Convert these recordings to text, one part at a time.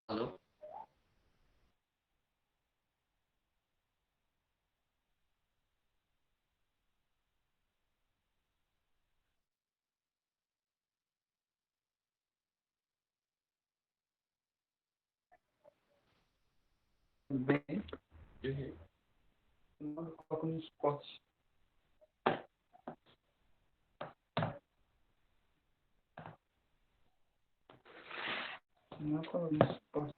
Alô? Tudo bem? Uhum. Não coloco no esporte. Não coloco no esporte.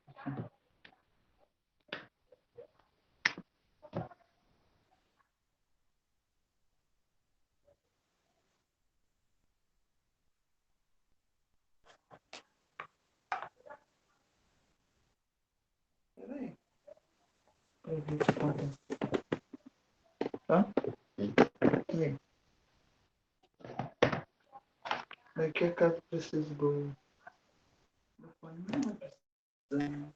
Peraí. Pra ver se tá. Tá? Aí. Daqui a caso precise do fone. Não precisa.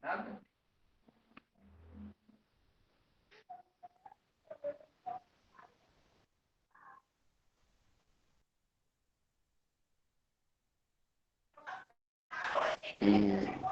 Nada? Hum.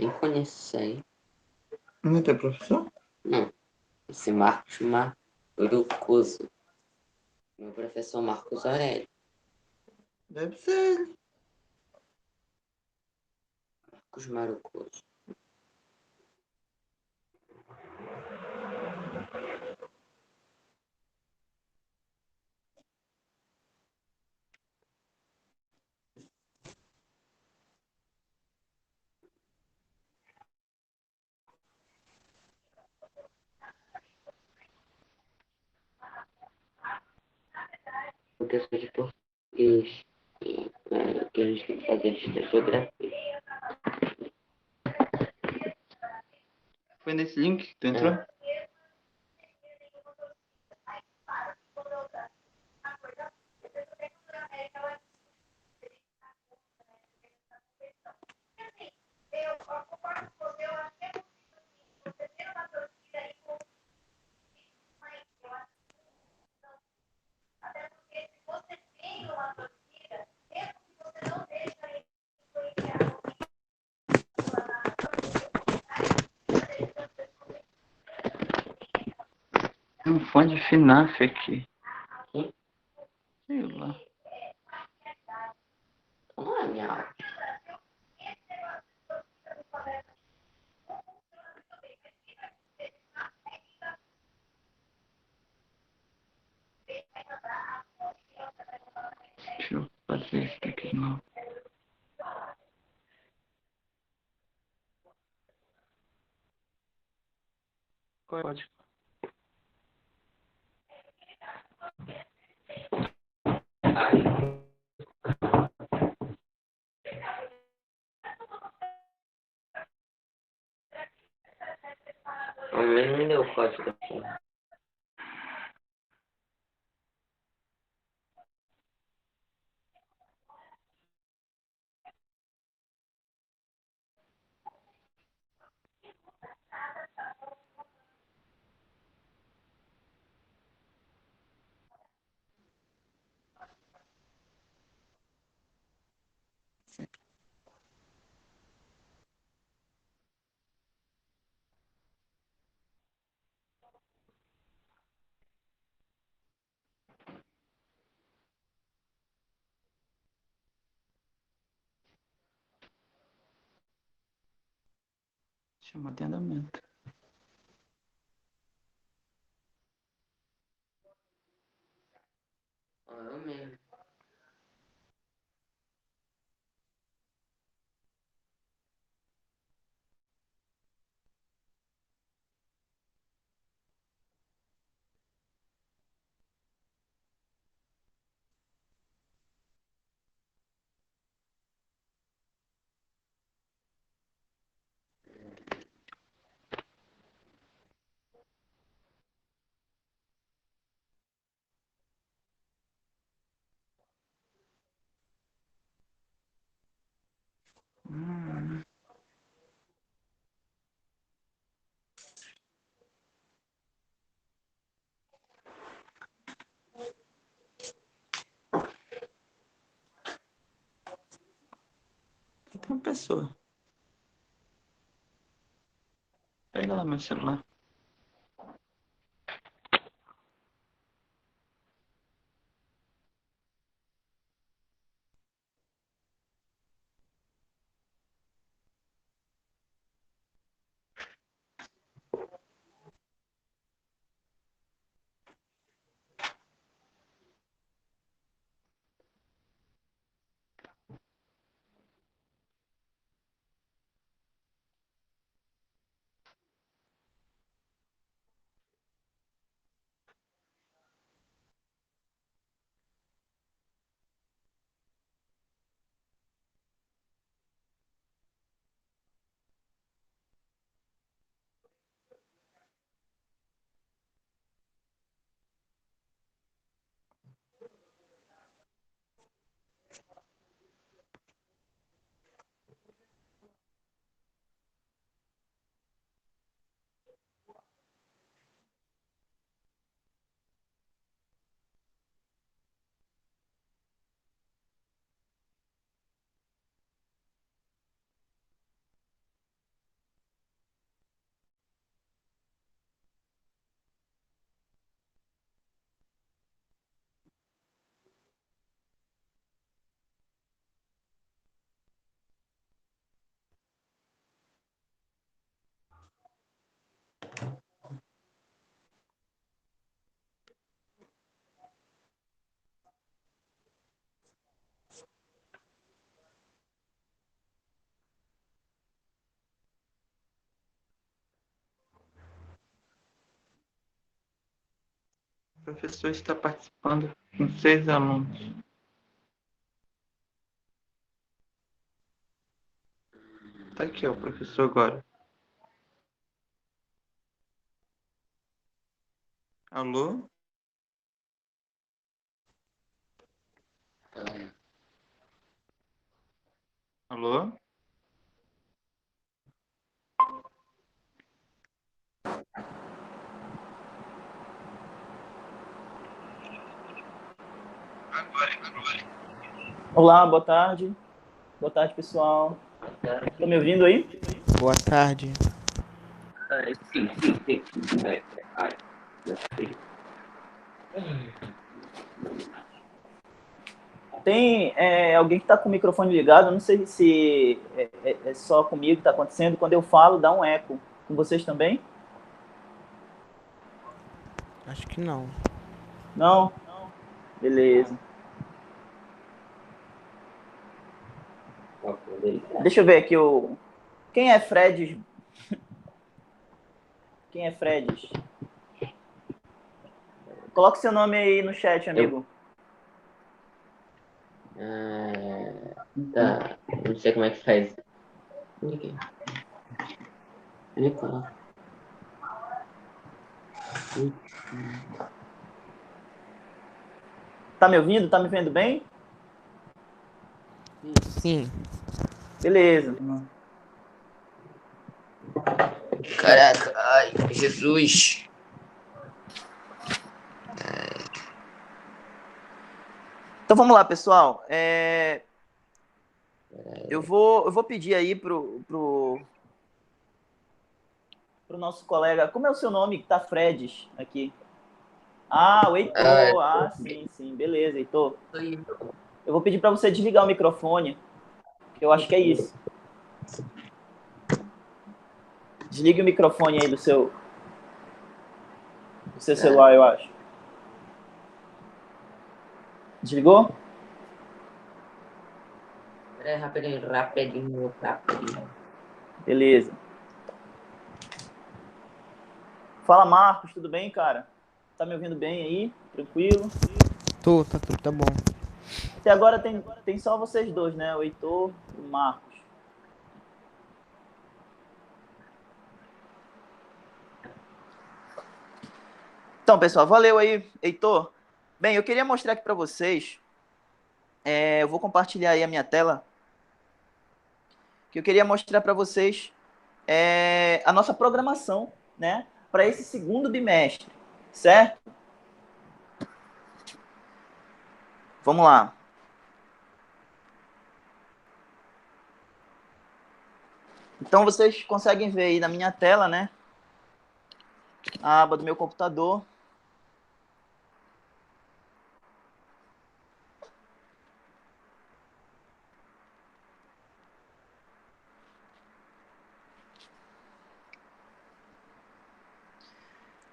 Nem conheço isso aí. Não é teu professor? Não. Esse Marcos Marucoso. Meu professor Marcos Aurélio. Deve ser ele. Marcos Marucoso. Professor de português. Que a gente tem que fazer antes da geografia. Foi nesse link que tu entrou? Tem um fone de FNAF aqui. Hum? Sei lá. Não é minha aula. Deixa eu fazer isso aqui de novo. Qual é o código? A mãe não me deu o código aqui. Chama atendimento. Eu mesmo. Hum. Tem uma pessoa. Pega lá meu celular. O professor está participando com 6 alunos. Tá aqui, ó, o professor agora. Alô? Alô? Olá, boa tarde. Boa tarde, pessoal. Estão me ouvindo aí? Boa tarde. Sim. Ai, meu filho. Tem alguém que está com o microfone ligado? Eu não sei se é só comigo que está acontecendo. Quando eu falo, dá um eco. Com vocês também? Acho que não. Não? Beleza. Deixa eu ver aqui o... Quem é Fred? Quem é Fred? Coloque seu nome aí no chat, amigo. Tá. Não sei como é que faz. Nicolas. Tá me ouvindo? Tá me vendo bem? Sim. Beleza. Caraca, ai, Jesus. Então vamos lá, pessoal. Eu vou pedir aí pro nosso colega. Como é o seu nome? Que tá Fred aqui. Ah, o Heitor. Ah, sim. Beleza, Heitor. Eu vou pedir para você desligar o microfone, que eu acho que é isso. Desligue o microfone aí do seu celular, eu acho. Desligou? Peraí, rapidinho. Beleza. Fala, Marcos, tudo bem, cara? Tá me ouvindo bem aí? Tranquilo? Tá bom. Até agora tem só vocês dois, né? O Heitor e o Marcos. Então, pessoal, valeu aí, Heitor. Bem, eu queria mostrar aqui para vocês. Eu vou compartilhar aí a minha tela. Que eu queria mostrar para vocês a nossa programação, né? Para esse segundo bimestre, certo? Vamos lá. Então, vocês conseguem ver aí na minha tela, né? A aba do meu computador.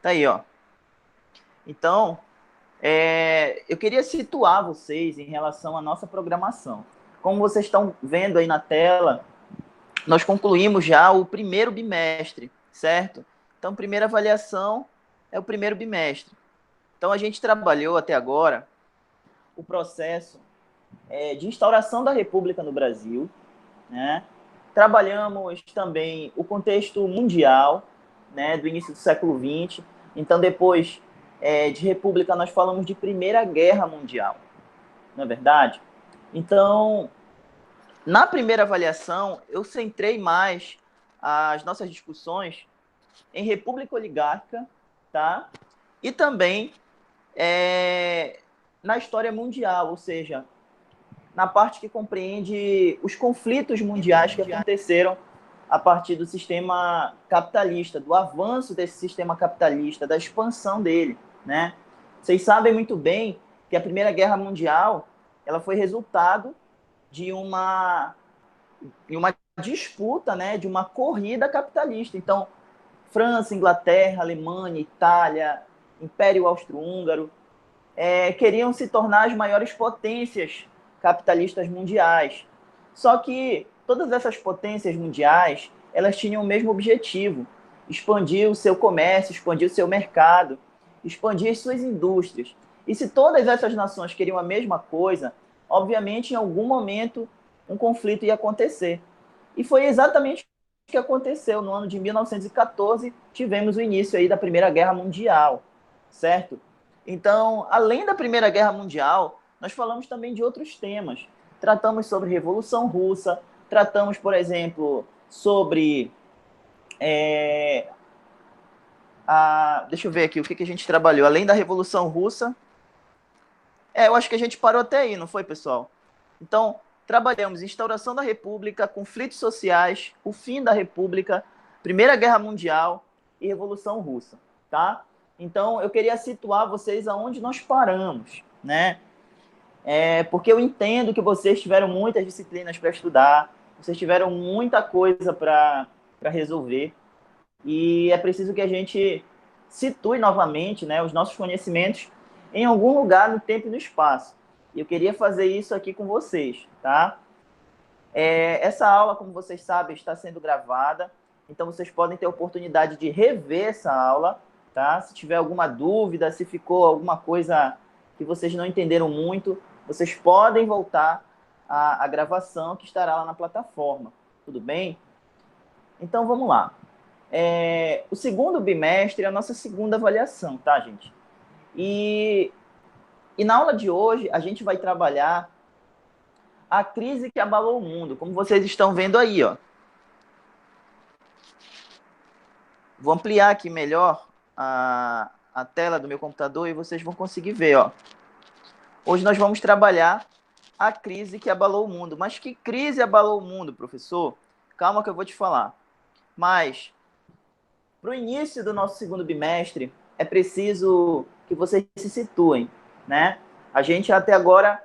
Tá aí, ó. Então, eu queria situar vocês em relação à nossa programação. Como vocês estão vendo aí na tela, nós concluímos já o primeiro bimestre, certo? Então, primeira avaliação é o primeiro bimestre. Então, a gente trabalhou até agora o processo de instauração da República no Brasil, né? Trabalhamos também o contexto mundial, né, do início do século XX. Então, depois de República, nós falamos de Primeira Guerra Mundial, não é verdade? Então, na primeira avaliação, eu centrei mais as nossas discussões em República Oligárquica, tá? E também na história mundial, ou seja, na parte que compreende os conflitos mundiais que aconteceram a partir do sistema capitalista, do avanço desse sistema capitalista, da expansão dele, né? Vocês sabem muito bem que a Primeira Guerra Mundial ela foi resultado de uma disputa, né, de uma corrida capitalista. Então, França, Inglaterra, Alemanha, Itália, Império Austro-Húngaro, queriam se tornar as maiores potências capitalistas mundiais. Só que todas essas potências mundiais, elas tinham o mesmo objetivo: expandir o seu comércio, expandir o seu mercado. expandir suas indústrias. E se todas essas nações queriam a mesma coisa, obviamente, em algum momento, um conflito ia acontecer. E foi exatamente o que aconteceu. No ano de 1914, tivemos o início aí da Primeira Guerra Mundial, certo? Então, além da Primeira Guerra Mundial, nós falamos também de outros temas. Tratamos sobre Revolução Russa, tratamos, por exemplo, sobre... deixa eu ver aqui o que a gente trabalhou. Além da Revolução Russa, eu acho que a gente parou até aí, não foi, pessoal? Então, trabalhamos instauração da República, conflitos sociais, o fim da República, Primeira Guerra Mundial e Revolução Russa, tá? Então, eu queria situar vocês aonde nós paramos, né? Porque eu entendo que vocês tiveram muitas disciplinas para estudar, vocês tiveram muita coisa para resolver, e é preciso que a gente situe novamente, né, os nossos conhecimentos em algum lugar no tempo e no espaço. E eu queria fazer isso aqui com vocês, tá? Essa aula, como vocês sabem, está sendo gravada, então vocês podem ter a oportunidade de rever essa aula, tá? Se tiver alguma dúvida, se ficou alguma coisa que vocês não entenderam muito, vocês podem voltar à gravação que estará lá na plataforma, tudo bem? Então, vamos lá. O segundo bimestre é a nossa segunda avaliação, tá, gente? E na aula de hoje, a gente vai trabalhar a crise que abalou o mundo, como vocês estão vendo aí, ó. Vou ampliar aqui melhor a tela do meu computador e vocês vão conseguir ver, ó. Hoje nós vamos trabalhar a crise que abalou o mundo. Mas que crise abalou o mundo, professor? Calma que eu vou te falar. Mas, para o início do nosso segundo bimestre, é preciso que vocês se situem, né? A gente até agora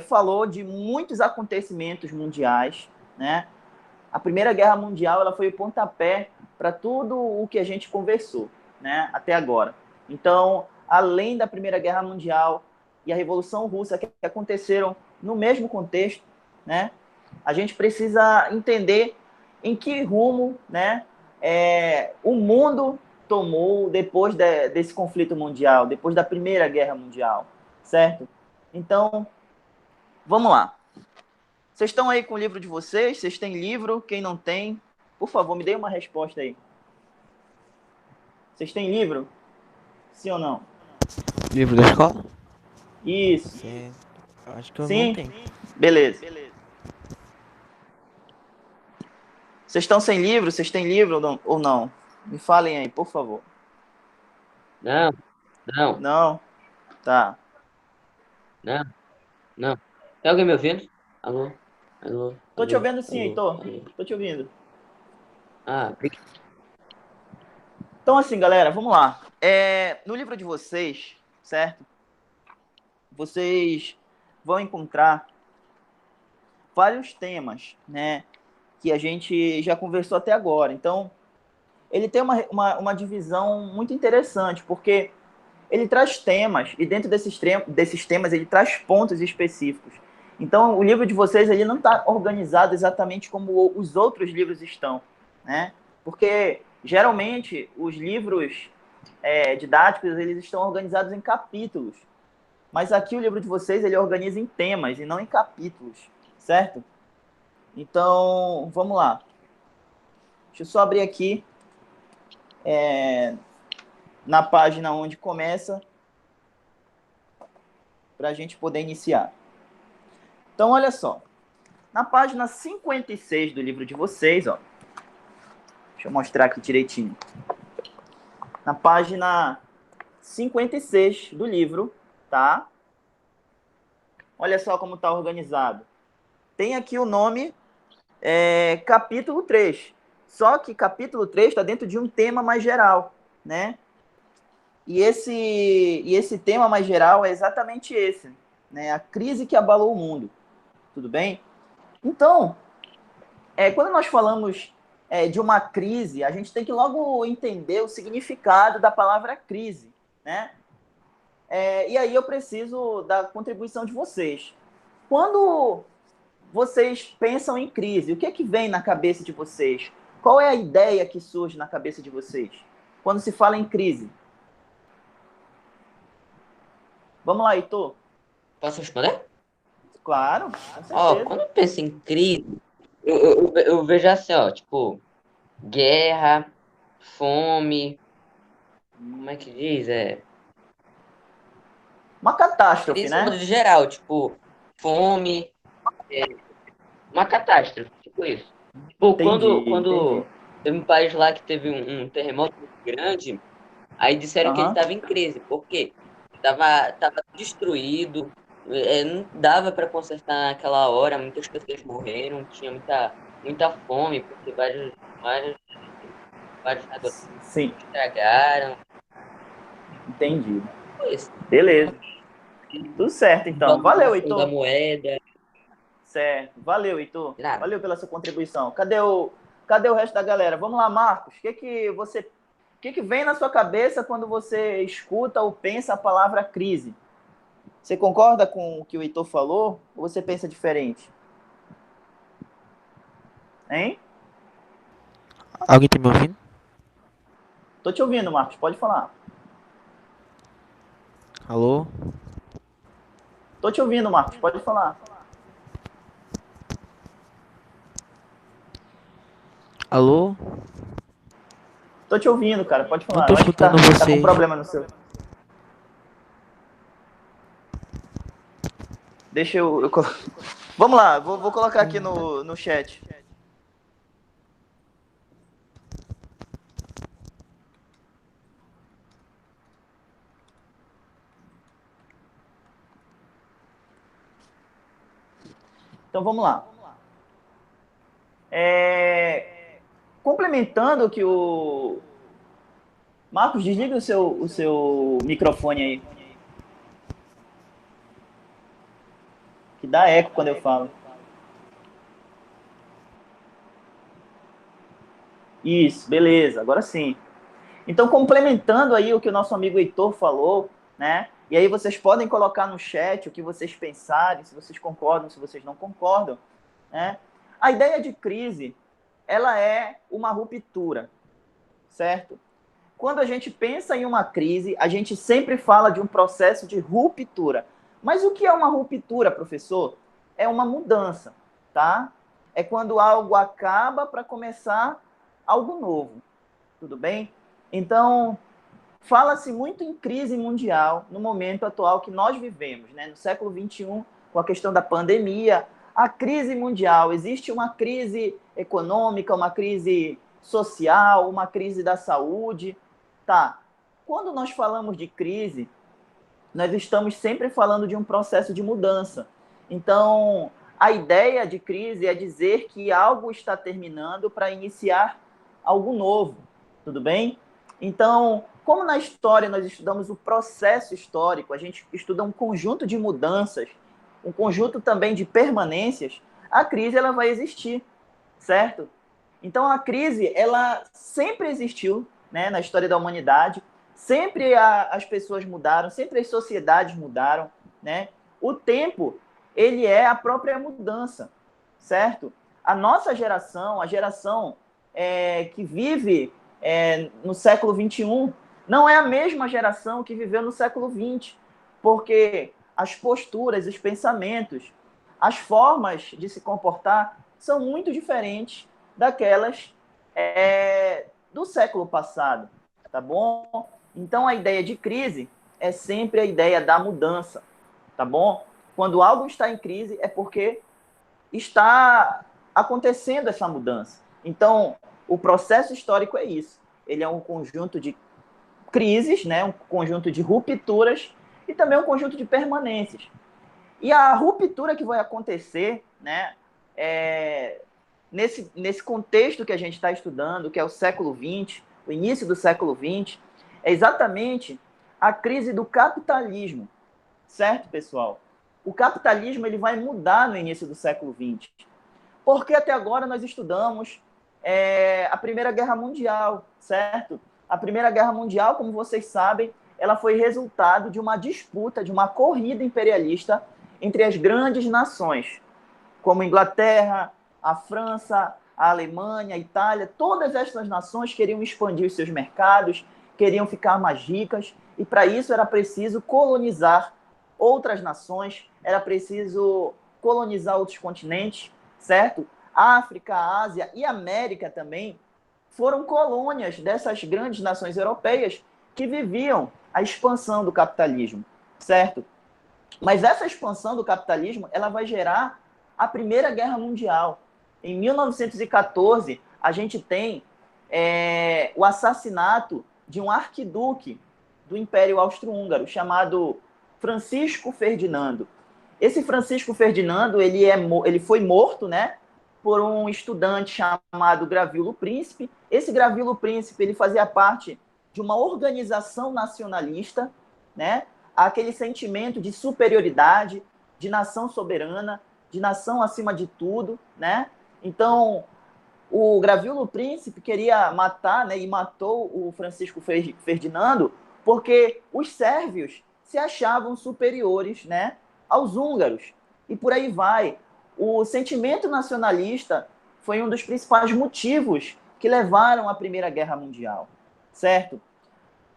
falou de muitos acontecimentos mundiais, né? A Primeira Guerra Mundial ela foi o pontapé para tudo o que a gente conversou, né? Até agora. Então, além da Primeira Guerra Mundial e a Revolução Russa, que aconteceram no mesmo contexto, né? A gente precisa entender em que rumo, né, o mundo tomou depois desse conflito mundial, depois da Primeira Guerra Mundial, certo? Então, vamos lá. Vocês estão aí com o livro de vocês? Vocês têm livro? Quem não tem, por favor, me dê uma resposta aí. Vocês têm livro? Sim ou não? Livro da escola? Isso. Certo. Eu acho que eu Sim? não tenho. Beleza. Vocês estão sem livro? Vocês têm livro ou não? Me falem aí, por favor. Não. Não? Tá. Não. Tem alguém me ouvindo? Alô? Tô te ouvindo sim, alô, Heitor. alô. Tô te ouvindo. Ah, Então, assim, galera, vamos lá. No livro de vocês, certo? Vocês vão encontrar vários temas, né? Que a gente já conversou até agora. Então, ele tem uma divisão muito interessante, porque ele traz temas, e dentro desses temas ele traz pontos específicos. Então, o livro de vocês ele não está organizado exatamente como os outros livros estão, né? Porque, geralmente, os livros didáticos eles estão organizados em capítulos. Mas aqui o livro de vocês ele organiza em temas e não em capítulos, certo? Então, vamos lá. Deixa eu só abrir aqui na página onde começa para a gente poder iniciar. Então, olha só. Na página 56 do livro de vocês, ó. Deixa eu mostrar aqui direitinho. Na página 56 do livro, tá? Olha só como está organizado. Tem aqui o nome capítulo 3. Só que capítulo 3 está dentro de um tema mais geral, né? E esse tema mais geral é exatamente esse, né? A crise que abalou o mundo. Tudo bem? Então, quando nós falamos de uma crise, a gente tem que logo entender o significado da palavra crise, né? E aí eu preciso da contribuição de vocês. Quando vocês pensam em crise, o que é que vem na cabeça de vocês? Qual é a ideia que surge na cabeça de vocês? Quando se fala em crise? Vamos lá, Heitor. Posso responder? Claro, com Ó, certeza. quando eu penso em crise, eu vejo assim, ó, tipo, guerra, fome, como é que diz? Uma catástrofe, Crise no né? modo geral, tipo, fome, uma catástrofe, tipo isso. Tipo, Entendi. quando teve um país lá que teve um terremoto muito grande, aí disseram que ele Aham. estava em crise. Por quê? Tava destruído, não dava para consertar naquela hora, muitas pessoas morreram, tinha muita fome, porque vários negócios Sim, estragaram. entendi. Foi isso. Beleza. Tudo certo, então. Valeu, Valorização da Heitor. moeda. Certo. Valeu, Heitor. Nada. Valeu pela sua contribuição. Cadê o resto da galera? Vamos lá, Marcos. O que vem na sua cabeça quando você escuta ou pensa a palavra crise? Você concorda com o que o Heitor falou ou você pensa diferente? Hein? Alguém tá me ouvindo? Tô te ouvindo, Marcos. Pode falar. Alô? Tô te ouvindo, Marcos. Pode falar. Alô? Tô te ouvindo, cara. Pode Não falar. tô Eu acho que escutando tá com vocês. problema no seu. Deixa eu Vamos lá, vou colocar aqui no chat. Então vamos lá. Complementando o que o. Marcos, desliga o seu microfone aí. Que dá eco quando eu falo. Isso, beleza, agora sim. Então, complementando aí o que o nosso amigo Heitor falou, né? E aí vocês podem colocar no chat o que vocês pensarem, se vocês concordam, se vocês não concordam, né? A ideia de crise, ela é uma ruptura, certo? Quando a gente pensa em uma crise, a gente sempre fala de um processo de ruptura. Mas o que é uma ruptura, professor? É uma mudança, tá? É quando algo acaba para começar algo novo, tudo bem? Então, fala-se muito em crise mundial no momento atual que nós vivemos, né? No século XXI, com a questão da pandemia, a crise mundial. Existe uma crise econômica, uma crise social, uma crise da saúde. Tá. Quando nós falamos de crise, nós estamos sempre falando de um processo de mudança. Então, a ideia de crise é dizer que algo está terminando para iniciar algo novo, tudo bem? Então, como na história nós estudamos o processo histórico, a gente estuda um conjunto de mudanças, um conjunto também de permanências, a crise ela vai existir, certo? Então, a crise ela sempre existiu, né, na história da humanidade. Sempre as pessoas mudaram, sempre as sociedades mudaram, né? O tempo, ele é a própria mudança, certo? A nossa geração, a geração que vive no século XXI, não é a mesma geração que viveu no século XX, porque as posturas, os pensamentos, as formas de se comportar são muito diferentes daquelas do século passado, tá bom? Então, a ideia de crise é sempre a ideia da mudança, tá bom? Quando algo está em crise, é porque está acontecendo essa mudança. Então, o processo histórico é isso. Ele é um conjunto de crises, né? Um conjunto de rupturas e também um conjunto de permanências. E a ruptura que vai acontecer, né? Nesse contexto que a gente está estudando, que é o século XX, o início do século XX, é exatamente a crise do capitalismo, certo, pessoal? O capitalismo ele vai mudar no início do século XX, porque até agora nós estudamos a Primeira Guerra Mundial, certo? A Primeira Guerra Mundial, como vocês sabem, ela foi resultado de uma disputa, de uma corrida imperialista entre as grandes nações, como a Inglaterra, a França, a Alemanha, a Itália. Todas essas nações queriam expandir os seus mercados, queriam ficar mais ricas, e para isso era preciso colonizar outras nações, era preciso colonizar outros continentes, certo? África, Ásia e América também foram colônias dessas grandes nações europeias que viviam a expansão do capitalismo, certo? Mas essa expansão do capitalismo, ela vai gerar a Primeira Guerra Mundial. Em 1914, a gente tem o assassinato de um arquiduque do Império Austro-Húngaro, chamado Francisco Ferdinando. Esse Francisco Ferdinando, ele foi morto, né, por um estudante chamado Gravíolo Príncipe. Esse Gravíolo Príncipe, ele fazia parte de uma organização nacionalista, né, aquele sentimento de superioridade, de nação soberana, de nação acima de tudo, né? Então, o Gravíolo Príncipe queria matar, né, e matou o Francisco Ferdinando, porque os sérvios se achavam superiores, né, aos húngaros. E por aí vai. O sentimento nacionalista foi um dos principais motivos que levaram à Primeira Guerra Mundial, certo?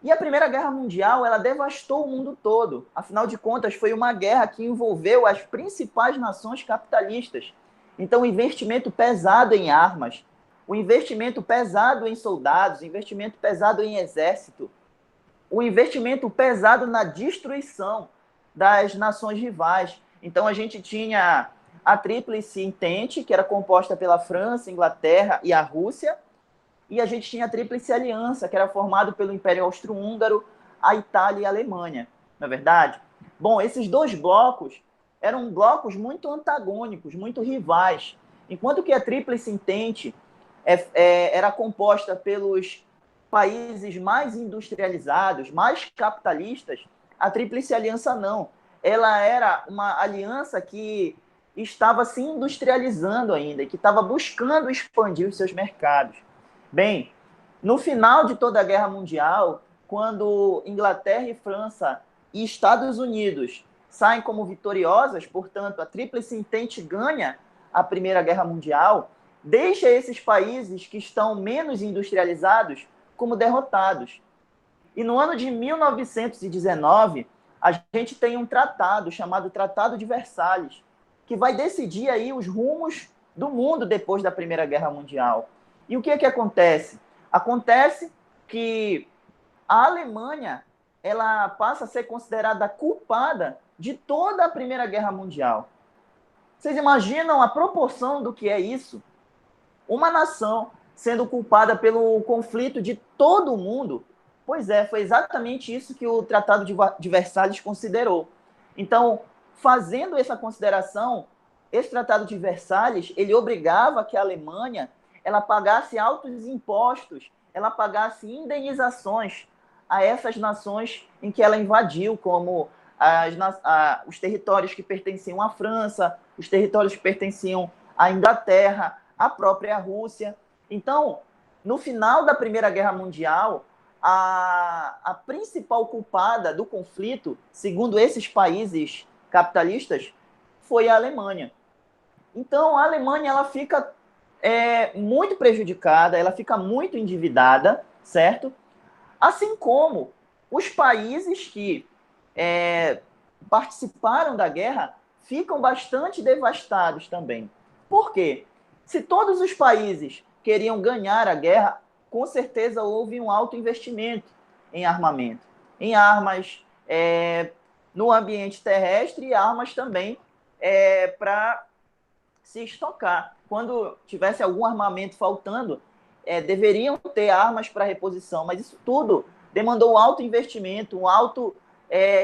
E a Primeira Guerra Mundial, ela devastou o mundo todo. Afinal de contas, foi uma guerra que envolveu as principais nações capitalistas. Então, o investimento pesado em armas, o investimento pesado em soldados, o investimento pesado em exército, o investimento pesado na destruição das nações rivais. Então, a gente tinha a Tríplice Entente, que era composta pela França, Inglaterra e a Rússia, e a gente tinha a Tríplice Aliança, que era formado pelo Império Austro-Húngaro, a Itália e a Alemanha, não é verdade? Bom, esses dois blocos eram blocos muito antagônicos, muito rivais, enquanto que a Tríplice Entente era composta pelos países mais industrializados, mais capitalistas, a Tríplice Aliança não. Ela era uma aliança que estava se industrializando ainda, que estava buscando expandir os seus mercados. Bem, no final de toda a Guerra Mundial, quando Inglaterra e França e Estados Unidos saem como vitoriosas, portanto, a Tríplice Entente ganha a Primeira Guerra Mundial, deixa esses países que estão menos industrializados como derrotados. E no ano de 1919, a gente tem um tratado chamado Tratado de Versalhes, que vai decidir aí os rumos do mundo depois da Primeira Guerra Mundial. E o que é que acontece? Acontece que a Alemanha, ela passa a ser considerada culpada de toda a Primeira Guerra Mundial. Vocês imaginam a proporção do que é isso? Uma nação sendo culpada pelo conflito de todo o mundo? Pois é, foi exatamente isso que o Tratado de Versalhes considerou. Então, fazendo essa consideração, esse Tratado de Versalhes, ele obrigava que a Alemanha ela pagasse altos impostos, ela pagasse indenizações a essas nações em que ela invadiu, como os territórios que pertenciam à França, os territórios que pertenciam à Inglaterra, à própria Rússia. Então, no final da Primeira Guerra Mundial, a principal culpada do conflito, segundo esses países capitalistas, foi a Alemanha. Então, a Alemanha ela fica muito prejudicada, ela fica muito endividada, certo? Assim como os países que participaram da guerra ficam bastante devastados também. Por quê? Se todos os países queriam ganhar a guerra, com certeza houve um alto investimento em armamento, em armas no ambiente terrestre e armas também para se estocar. Quando tivesse algum armamento faltando, deveriam ter armas para reposição, mas isso tudo demandou um alto investimento, um alto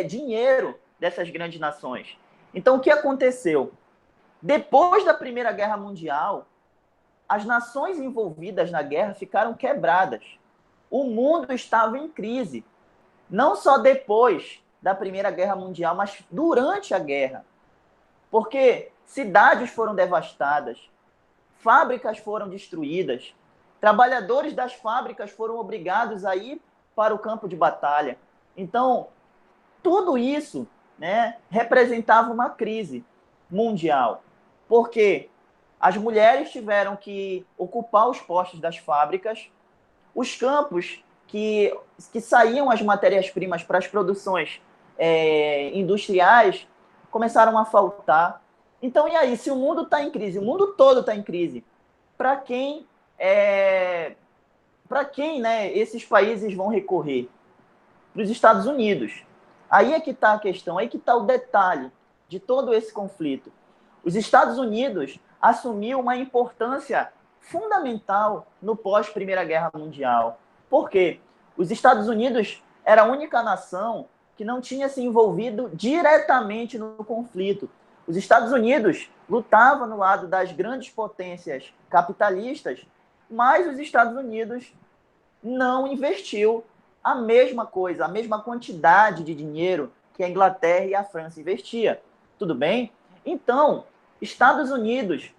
dinheiro dessas grandes nações. Então, o que aconteceu? Depois da Primeira Guerra Mundial, as nações envolvidas na guerra ficaram quebradas. O mundo estava em crise. Não só depois da Primeira Guerra Mundial, mas durante a guerra. Porque cidades foram devastadas, fábricas foram destruídas, trabalhadores das fábricas foram obrigados a ir para o campo de batalha. Então, tudo isso, né, representava uma crise mundial. Porque as mulheres tiveram que ocupar os postos das fábricas, os campos que saíam as matérias-primas para as produções industriais começaram a faltar. Então, e aí, se o mundo está em crise, o mundo todo está em crise, para quem, né, esses países vão recorrer? Para os Estados Unidos. Aí é que está a questão, aí que está o detalhe de todo esse conflito. Os Estados Unidos assumiu uma importância fundamental no pós-Primeira Guerra Mundial. Por quê? Os Estados Unidos era a única nação que não tinha se envolvido diretamente no conflito. Os Estados Unidos lutavam no lado das grandes potências capitalistas, mas os Estados Unidos não investiu a mesma coisa, a mesma quantidade de dinheiro que a Inglaterra e a França investia. Tudo bem? Então, Estados Unidos,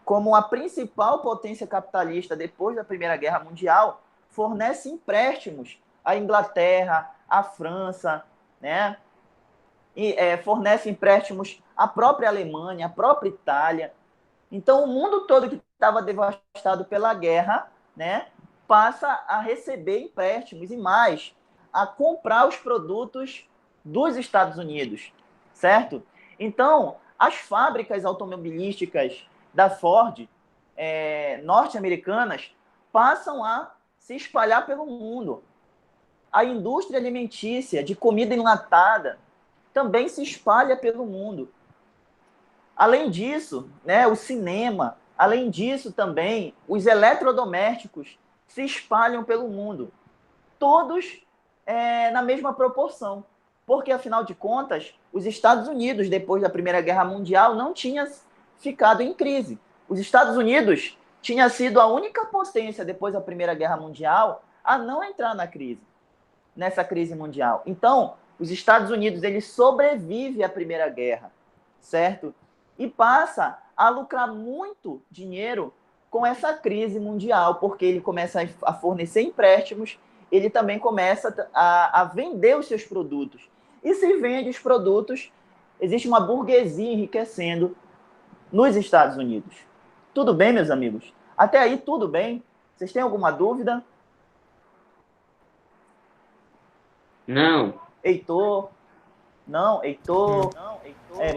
como a principal potência capitalista depois da Primeira Guerra Mundial, fornece empréstimos à Inglaterra, à França, né? E fornece empréstimos à própria Alemanha, à própria Itália. Então, o mundo todo que estava devastado pela guerra, né, passa a receber empréstimos e mais, a comprar os produtos dos Estados Unidos, certo? Então, as fábricas automobilísticas da Ford, norte-americanas, passam a se espalhar pelo mundo. A indústria alimentícia de comida enlatada também se espalha pelo mundo. Além disso, né, o cinema, além disso também, os eletrodomésticos se espalham pelo mundo. Todos na mesma proporção. Porque, afinal de contas, os Estados Unidos, depois da Primeira Guerra Mundial, não tinha ficado em crise. Os Estados Unidos tinha sido a única potência, depois da Primeira Guerra Mundial, a não entrar nessa crise mundial. Então, os Estados Unidos, ele sobrevive à Primeira Guerra, certo? E passa a lucrar muito dinheiro com essa crise mundial, porque ele começa a fornecer empréstimos, ele também começa a vender os seus produtos. E se vende os produtos, existe uma burguesia enriquecendo nos Estados Unidos. Tudo bem, meus amigos? Até aí, tudo bem? Vocês têm alguma dúvida? Não. Heitor? Não, Heitor?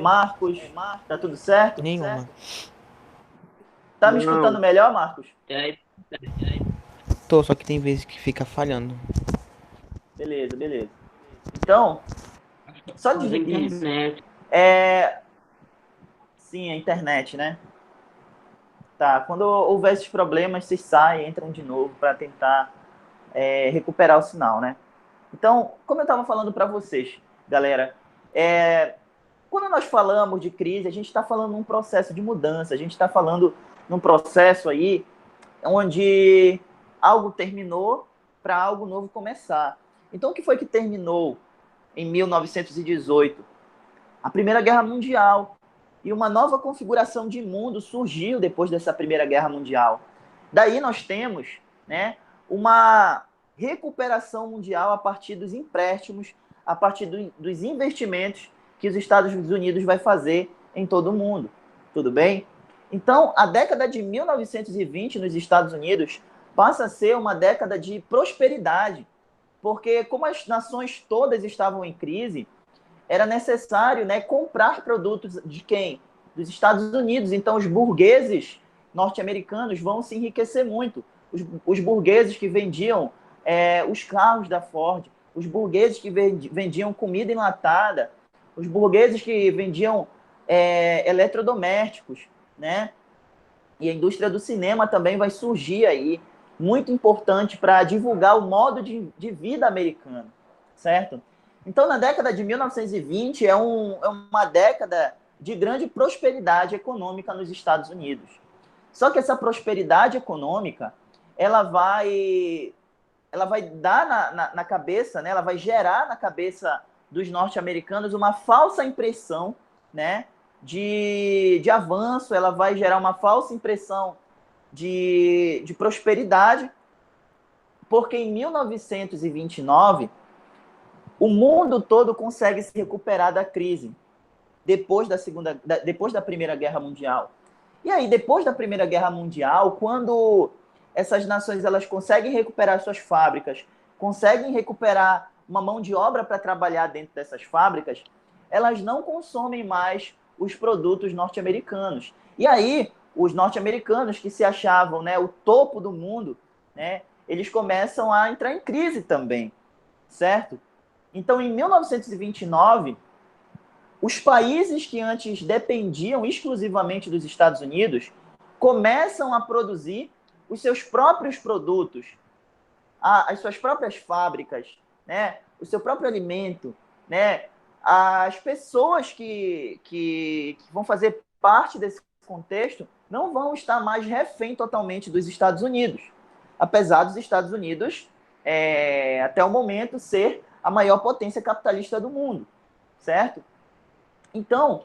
Marcos? Tá tudo certo? Nenhuma. Tá me escutando melhor, Marcos? Tô, só que tem vezes que fica falhando. Beleza. Então, só dividir isso. Sim, a internet, né? Tá, quando houver esses problemas, vocês saem, entram de novo para tentar recuperar o sinal, né? Então, como eu estava falando para vocês, galera, quando nós falamos de crise, a gente está falando num processo de mudança, a gente está falando num processo aí onde algo terminou para algo novo começar. Então, o que foi que terminou em 1918? A Primeira Guerra Mundial. E uma nova configuração de mundo surgiu depois dessa Primeira Guerra Mundial. Daí nós temos, né, uma recuperação mundial a partir dos empréstimos, a partir dos investimentos que os Estados Unidos vai fazer em todo o mundo. Tudo bem? Então, a década de 1920 nos Estados Unidos passa a ser uma década de prosperidade, porque como as nações todas estavam em crise, era necessário, né, comprar produtos de quem? Dos Estados Unidos. Então, os burgueses norte-americanos vão se enriquecer muito. Os burgueses que vendiam os carros da Ford, os burgueses que vendiam comida enlatada, os burgueses que vendiam eletrodomésticos, né? E a indústria do cinema também vai surgir aí, muito importante para divulgar o modo de vida americano, certo? Então, na década de 1920, é uma década de grande prosperidade econômica nos Estados Unidos. Só que essa prosperidade econômica, ela vai dar na cabeça, né? Ela vai gerar na cabeça dos norte-americanos uma falsa impressão, né, de avanço, ela vai gerar uma falsa impressão de prosperidade, porque em 1929, o mundo todo consegue se recuperar da crise depois da Primeira Guerra Mundial. E aí, depois da Primeira Guerra Mundial, quando essas nações elas conseguem recuperar suas fábricas, conseguem recuperar uma mão de obra para trabalhar dentro dessas fábricas, elas não consomem mais os produtos norte-americanos. E aí, os norte-americanos que se achavam, né, o topo do mundo, né, eles começam a entrar em crise também, certo? Então, em 1929, os países que antes dependiam exclusivamente dos Estados Unidos começam a produzir os seus próprios produtos, as suas próprias fábricas, né? O seu próprio alimento, né? As pessoas que vão fazer parte desse contexto não vão estar mais refém totalmente dos Estados Unidos, apesar dos Estados Unidos, até o momento, ser a maior potência capitalista do mundo, certo? Então,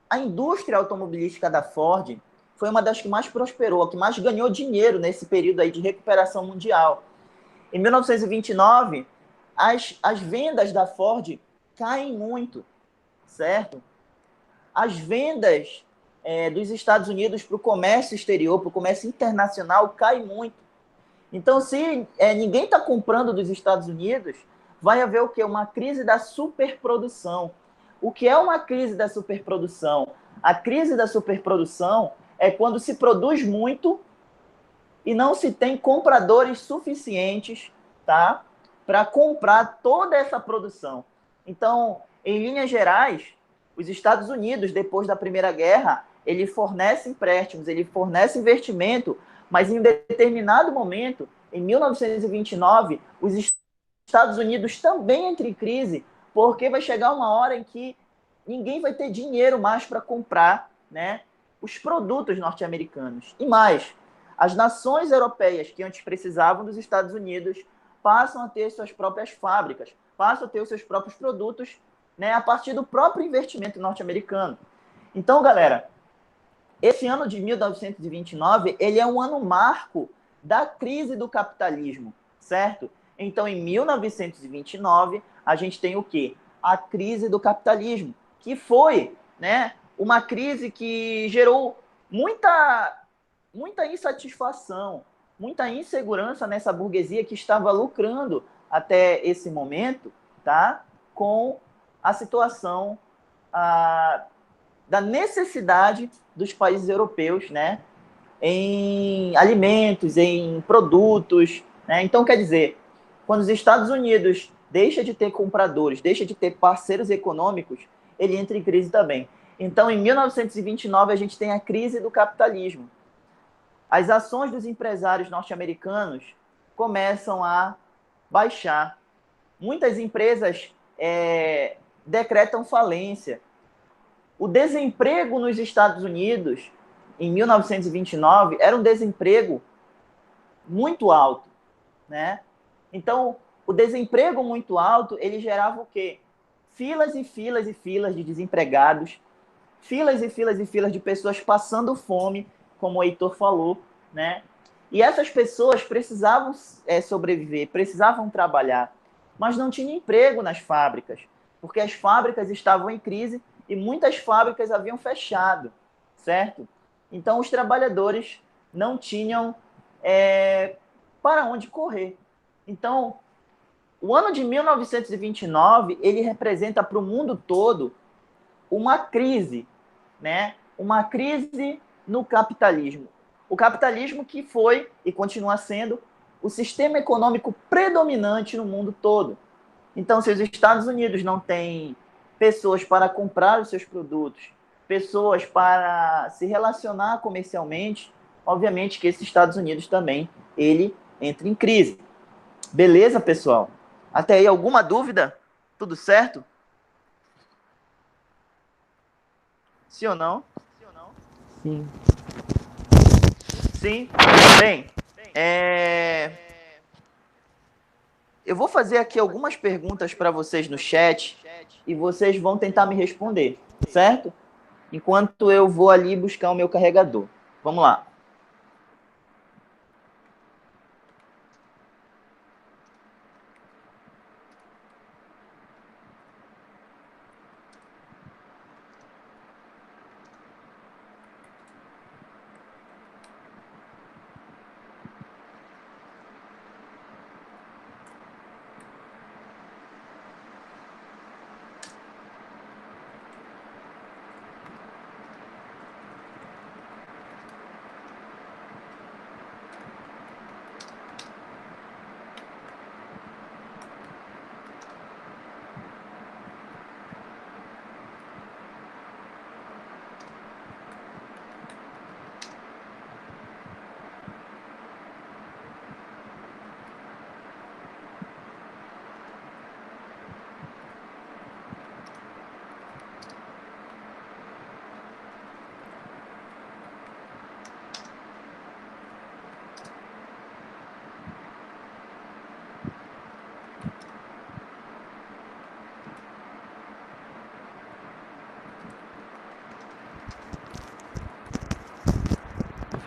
a indústria automobilística da Ford foi uma das que mais prosperou, a que mais ganhou dinheiro nesse período aí de recuperação mundial. Em 1929, as vendas da Ford caem muito, certo? As vendas dos Estados Unidos para o comércio exterior, para o comércio internacional, caem muito. Então, se ninguém está comprando dos Estados Unidos, vai haver o quê? Uma crise da superprodução. O que é uma crise da superprodução? A crise da superprodução é quando se produz muito e não se tem compradores suficientes, tá, para comprar toda essa produção. Então, em linhas gerais, os Estados Unidos, depois da Primeira Guerra, ele fornece empréstimos, ele fornece investimento, mas em determinado momento, em 1929, os Estados Unidos também entram em crise, porque vai chegar uma hora em que ninguém vai ter dinheiro mais para comprar, né, os produtos norte-americanos. E mais, as nações europeias que antes precisavam dos Estados Unidos passam a ter suas próprias fábricas, passam a ter os seus próprios produtos, né, a partir do próprio investimento norte-americano. Então, galera, esse ano de 1929, ele é um ano marco da crise do capitalismo, certo? Então, em 1929, a gente tem o quê? A crise do capitalismo, que foi, né, uma crise que gerou muita insatisfação, muita insegurança nessa burguesia que estava lucrando até esse momento, tá? Com a situação da necessidade dos países europeus, né, em alimentos, em produtos, né? Então, quer dizer, quando os Estados Unidos deixa de ter compradores, deixa de ter parceiros econômicos, ele entra em crise também. Então, em 1929, a gente tem a crise do capitalismo. As ações dos empresários norte-americanos começam a baixar. Muitas empresas decretam falência. O desemprego nos Estados Unidos, em 1929, era um desemprego muito alto, né? Então, o desemprego muito alto, ele gerava o quê? Filas e filas e filas de desempregados, filas e filas e filas de pessoas passando fome, como o Heitor falou, né? E essas pessoas precisavam sobreviver, precisavam trabalhar, mas não tinha emprego nas fábricas, porque as fábricas estavam em crise e muitas fábricas haviam fechado, certo? Então, os trabalhadores não tinham para onde correr. Então, o ano de 1929, ele representa para o mundo todo uma crise, né? Uma crise no capitalismo. O capitalismo que foi e continua sendo o sistema econômico predominante no mundo todo. Então, se os Estados Unidos não têm pessoas para comprar os seus produtos, pessoas para se relacionar comercialmente, obviamente que esses Estados Unidos também, ele entra em crise. Beleza, pessoal? Até aí, alguma dúvida? Tudo certo? Sim ou não? Sim. Sim. Bem, eu vou fazer aqui algumas perguntas para vocês no chat e vocês vão tentar me responder, certo? Enquanto eu vou ali buscar o meu carregador. Vamos lá.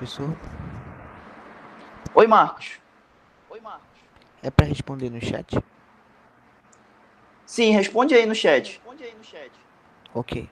professor. Oi, Marcos. É para responder no chat? Sim, responde aí no chat. Ok.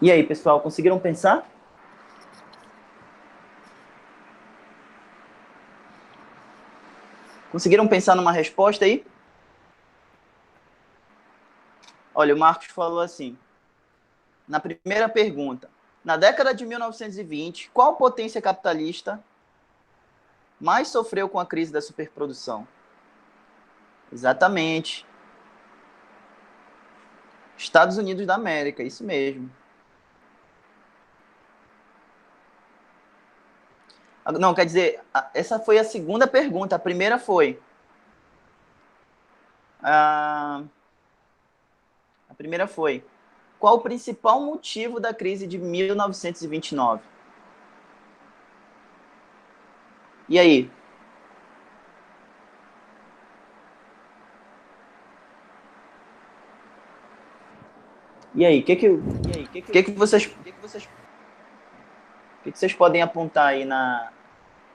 E aí, pessoal, conseguiram pensar? Conseguiram pensar numa resposta aí? Olha, o Marcos falou assim, na primeira pergunta, na década de 1920, qual potência capitalista mais sofreu com a crise da superprodução? Exatamente. Estados Unidos da América, isso mesmo. Não, quer dizer, essa foi a segunda pergunta. A primeira foi... A primeira foi... Qual o principal motivo da crise de 1929? E aí? E aí, o que vocês podem apontar aí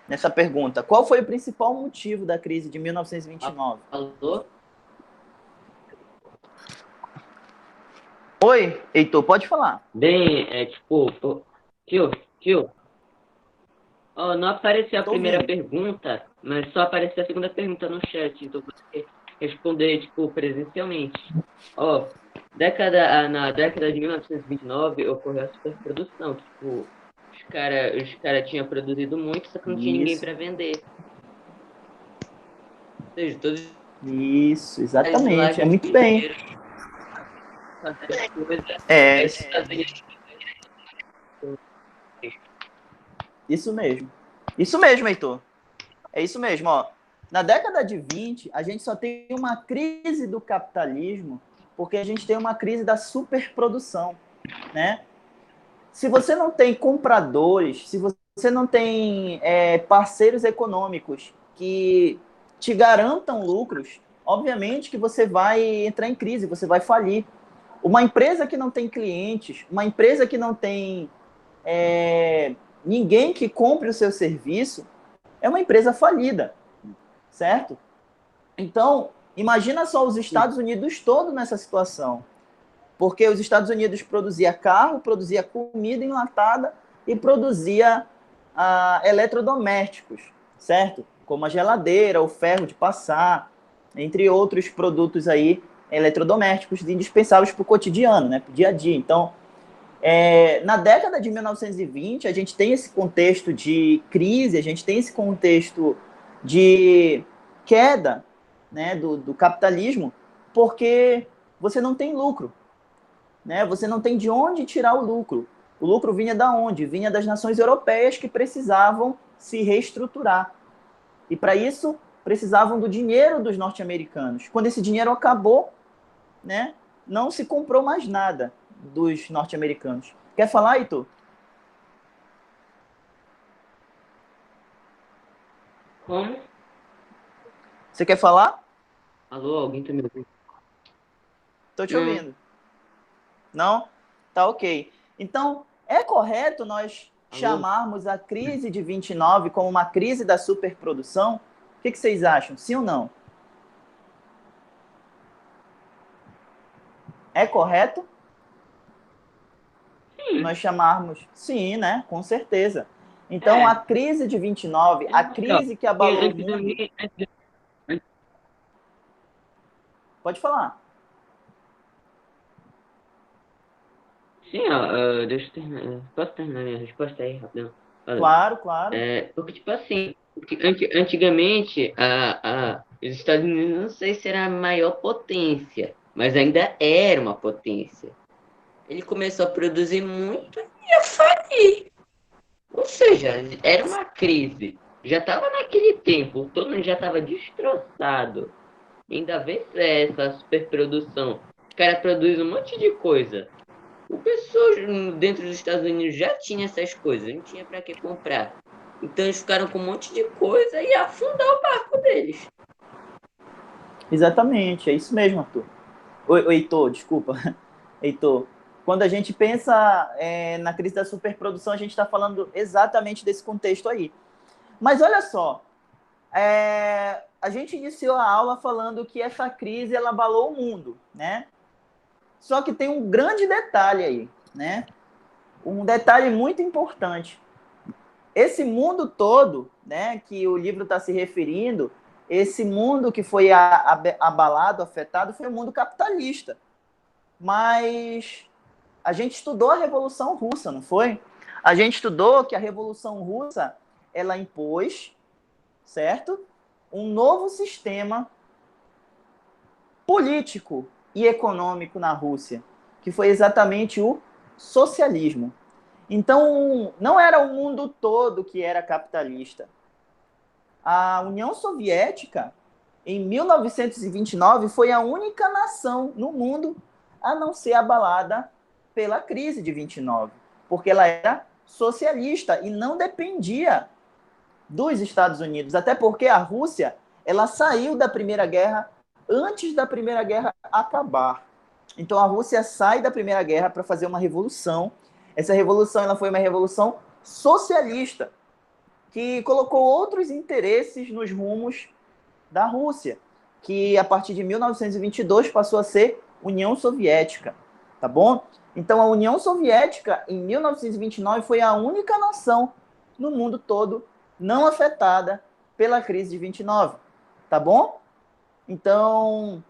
nessa pergunta? Qual foi o principal motivo da crise de 1929? Alô? Oi, Heitor, pode falar. Bem, tio, tio, ó, não apareceu a Tô primeira ouvindo. pergunta, mas só apareceu a segunda pergunta no chat, então você responder, tipo, presencialmente. Ó, na década de 1929 ocorreu a superprodução, tipo, os cara tinham produzido muito, só que não tinha ninguém Isso, para vender. Ou seja, todos os isso, países lá exatamente. É já muito tinham bem. dinheiro para fazer as coisas, É, aí os Estados Unidos isso mesmo. Isso mesmo, Heitor. É isso mesmo, ó. Na década de 20, a gente só tem uma crise do capitalismo porque a gente tem uma crise da superprodução, né? Se você não tem compradores, se você não tem parceiros econômicos que te garantam lucros, obviamente que você vai entrar em crise, você vai falir. Uma empresa que não tem clientes, uma empresa que não tem ninguém que compre o seu serviço, é uma empresa falida, certo? Então, imagina só os Estados Unidos todo nessa situação. Porque os Estados Unidos produzia carro, produzia comida enlatada e produzia eletrodomésticos, certo? Como a geladeira, o ferro de passar, entre outros produtos aí eletrodomésticos indispensáveis para o cotidiano, né? Para o dia a dia. Então, na década de 1920, a gente tem esse contexto de crise, a gente tem esse contexto de queda, né, do capitalismo, porque você não tem lucro, né? Você não tem de onde tirar o lucro. O lucro vinha da onde? Vinha das nações europeias que precisavam se reestruturar. E para isso precisavam do dinheiro dos norte-americanos. Quando esse dinheiro acabou, né, não se comprou mais nada dos norte-americanos. Quer falar, Heitor? como? Você quer falar? Alô, alguém tá me ouvindo? Estou te Não. ouvindo. Não? Tá ok. Então, é correto nós Alô? chamarmos a crise de 29 como uma crise da superprodução? O que vocês acham? Sim ou não? É correto? nós chamarmos... Sim, né? Com certeza. Então, a crise de 29, a crise que abalou o mundo... Pode falar. Sim, ó, deixa eu terminar. Posso terminar minha resposta aí, rapidão? Valeu. Claro, claro. Porque, tipo assim, antigamente, os Estados Unidos, não sei se era a maior potência, mas ainda era uma potência. Ele começou a produzir muito e ia falir. Ou seja, era uma crise. Já estava naquele tempo, todo mundo já estava destroçado. Ainda vem essa superprodução. Os caras produzem um monte de coisa. O pessoal dentro dos Estados Unidos já tinha essas coisas, não tinha para que comprar. Então eles ficaram com um monte de coisa e ia afundar o barco deles. Exatamente, é isso mesmo, Arthur. Oi, Heitor, desculpa. Heitor, quando a gente pensa na crise da superprodução, a gente está falando exatamente desse contexto aí. Mas olha só, a gente iniciou a aula falando que essa crise ela abalou o mundo, né? Só que tem um grande detalhe aí, né? Um detalhe muito importante. Esse mundo todo, né, que o livro está se referindo, esse mundo que foi abalado, afetado, foi o mundo capitalista. Mas a gente estudou a Revolução Russa, não foi? A gente estudou que a Revolução Russa, ela impôs, certo? Um novo sistema político e econômico na Rússia, que foi exatamente o socialismo. Então, não era o mundo todo que era capitalista. A União Soviética, em 1929, foi a única nação no mundo a não ser abalada pela crise de 29, porque ela era socialista e não dependia dos Estados Unidos, até porque a Rússia ela saiu da Primeira Guerra antes da Primeira Guerra acabar. Então a Rússia sai da Primeira Guerra para fazer uma revolução. Essa revolução ela foi uma revolução socialista, que colocou outros interesses nos rumos da Rússia, que a partir de 1922 passou a ser União Soviética, tá bom? Então a União Soviética, em 1929, foi a única nação no mundo todo não afetada pela crise de 29, tá bom? Então,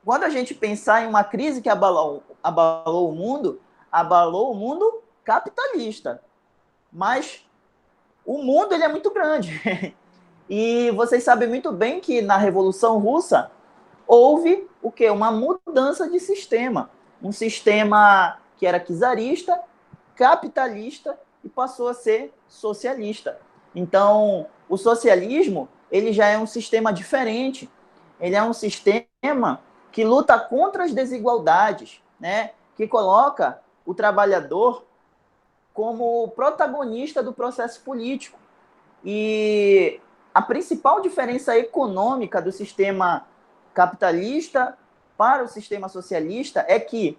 quando a gente pensar em uma crise que abalou o mundo capitalista. Mas o mundo ele é muito grande. E vocês sabem muito bem que na Revolução Russa houve o quê? Uma mudança de sistema. Um sistema que era czarista, capitalista e passou a ser socialista. Então, o socialismo ele já é um sistema diferente. Ele é um sistema que luta contra as desigualdades, né? Que coloca o trabalhador como protagonista do processo político. E a principal diferença econômica do sistema capitalista para o sistema socialista é que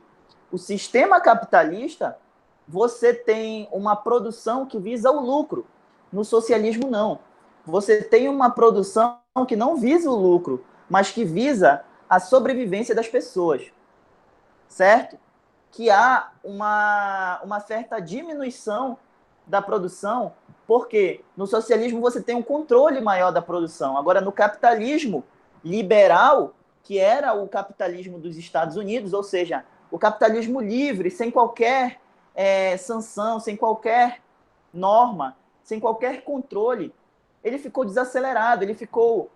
o sistema capitalista você tem uma produção que visa o lucro. No socialismo, não. Você tem uma produção que não visa o lucro, mas que visa a sobrevivência das pessoas. Certo? Que há uma certa diminuição da produção, porque no socialismo você tem um controle maior da produção. Agora, no capitalismo liberal, que era o capitalismo dos Estados Unidos, ou seja, o capitalismo livre, sem qualquer sanção, sem qualquer norma, sem qualquer controle, ele ficou desacelerado, ele ficou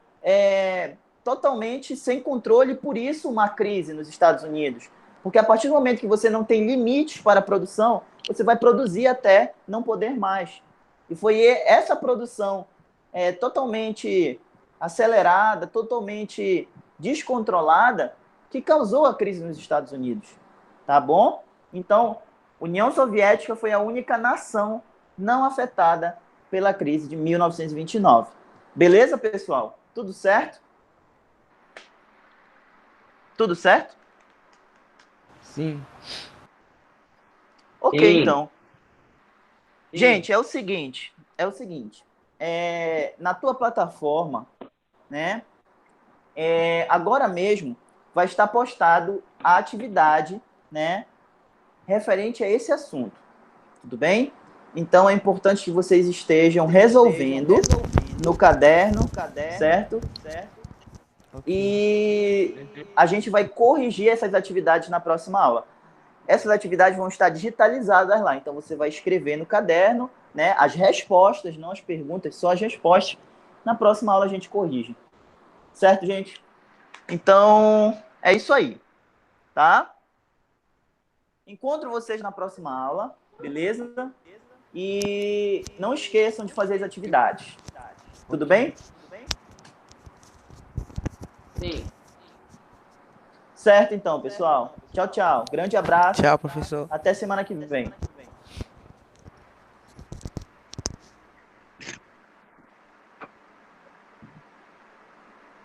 totalmente sem controle, por isso uma crise nos Estados Unidos. Porque a partir do momento que você não tem limites para a produção, você vai produzir até não poder mais. E foi essa produção totalmente acelerada, totalmente descontrolada, que causou a crise nos Estados Unidos. Tá bom? Então, União Soviética foi a única nação não afetada pela crise de 1929. Beleza, pessoal? Tudo certo? Tudo certo? Sim. Ok, Sim. então. Sim. Gente, é o seguinte. Na tua plataforma, né? Agora mesmo vai estar postado a atividade, né? referente a esse assunto. Tudo bem? Então, é importante que vocês estejam resolvendo no caderno, certo? E a gente vai corrigir essas atividades na próxima aula. Essas atividades vão estar digitalizadas lá. Então, você vai escrever no caderno, né, as respostas, não as perguntas, só as respostas. Na próxima aula a gente corrige. Certo, gente? Então, é isso aí. Tá? Encontro vocês na próxima aula. Beleza? E não esqueçam de fazer as atividades. Tudo bem? Sim. Certo, então, pessoal. Tchau, tchau. Grande abraço. Tchau, professor. Até semana que vem.